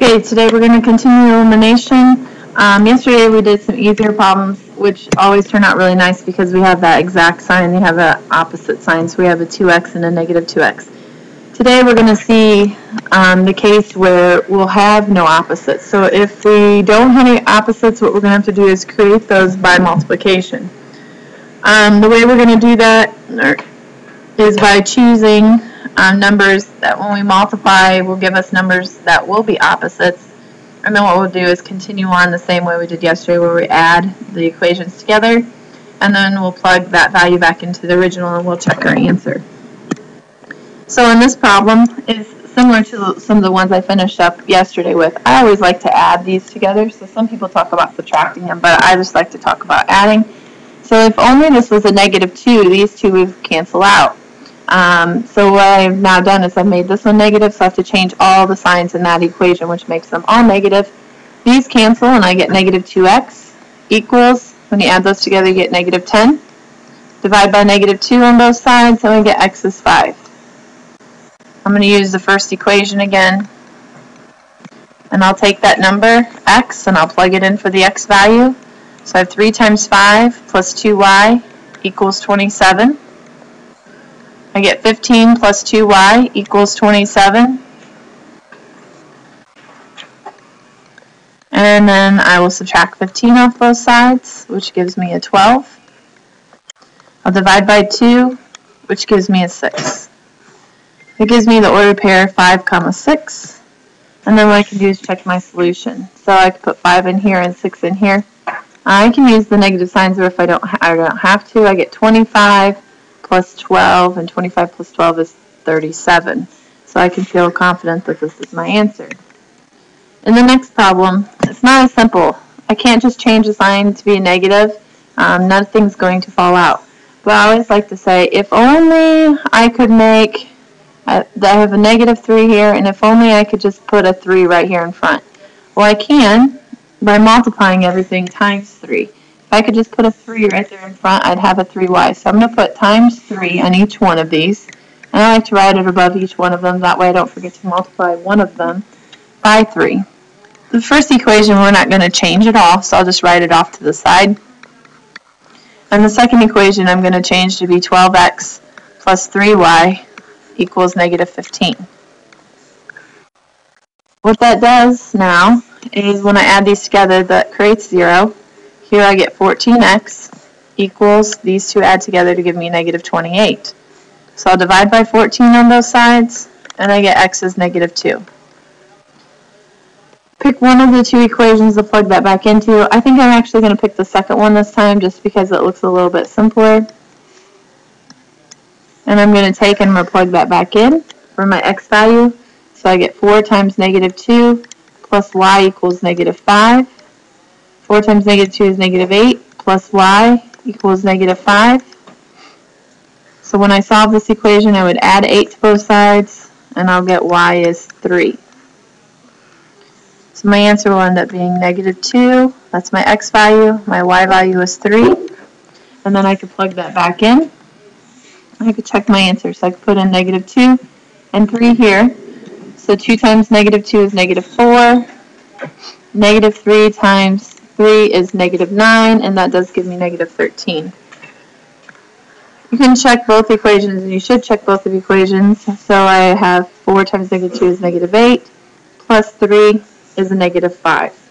Okay, today we're going to continue elimination. Yesterday we did some easier problems, which always turn out really nice because we have that exact sign. They have an opposite sign, so we have a 2x and a negative 2x. Today we're going to see the case where we'll have no opposites. So if we don't have any opposites, what we're going to have to do is create those by multiplication. The way we're going to do that is by choosing numbers that when we multiply will give us numbers that will be opposites, and then what we'll do is continue on the same way we did yesterday where we add the equations together and then we'll plug that value back into the original and we'll check our answer. So in this problem is similar to some of the ones I finished up yesterday with. I always like to add these together, so some people talk about subtracting them, but I just like to talk about adding. So if only this was a negative 2, these two would cancel out. So what I've now done is I've made this one negative, so I have to change all the signs in that equation, which makes them all negative. These cancel, and I get negative 2x equals, when you add those together, you get negative 10. Divide by negative 2 on both sides, and we get x is 5. I'm going to use the first equation again, and I'll take that number, x, and I'll plug it in for the x value. So I have 3 times 5 plus 2y equals 27. I get 15 plus 2y equals 27. And then I will subtract 15 off both sides, which gives me a 12. I'll divide by 2, which gives me a 6. It gives me the ordered pair 5, 6. And then what I can do is check my solution. So I can put 5 in here and 6 in here. I can use the negative signs, or if I don't have to, I get 25 plus 12, and 25 plus 12 is 37. So I can feel confident that this is my answer. In the next problem, it's not as simple. I can't just change the sign to be a negative. Nothing's going to fall out. But I always like to say, if only I could make, I have a negative 3 here, and if only I could just put a 3 right here in front. Well, I can by multiplying everything times 3. If I could just put a 3 right there in front, I'd have a 3y. So I'm going to put times 3 on each one of these. And I like to write it above each one of them. That way I don't forget to multiply one of them by 3. The first equation we're not going to change at all, so I'll just write it off to the side. And the second equation I'm going to change to be 12x plus 3y equals negative 15. What that does now is when I add these together, that creates 0. Here I get 14x equals, these two add together to give me negative 28. So I'll divide by 14 on both sides, and I get x is negative 2. Pick one of the two equations to plug that back into. I think I'm actually going to pick the second one this time just because it looks a little bit simpler. And I'm going to take and plug that back in for my x value. So I get 4 times negative 2 plus y equals negative 5. 4 times negative 2 is negative 8 plus y equals negative 5. So when I solve this equation, I would add 8 to both sides, and I'll get y is 3. So my answer will end up being negative 2. That's my x value. My y value is 3. And then I could plug that back in. I could check my answer. So I could put in negative 2 and 3 here. So 2 times negative 2 is negative 4. Negative 3 times 3 is negative 9, and that does give me negative 13. You can check both equations, and you should check both of the equations. So I have 4 times negative 2 is negative 8, plus 3 is a negative 5.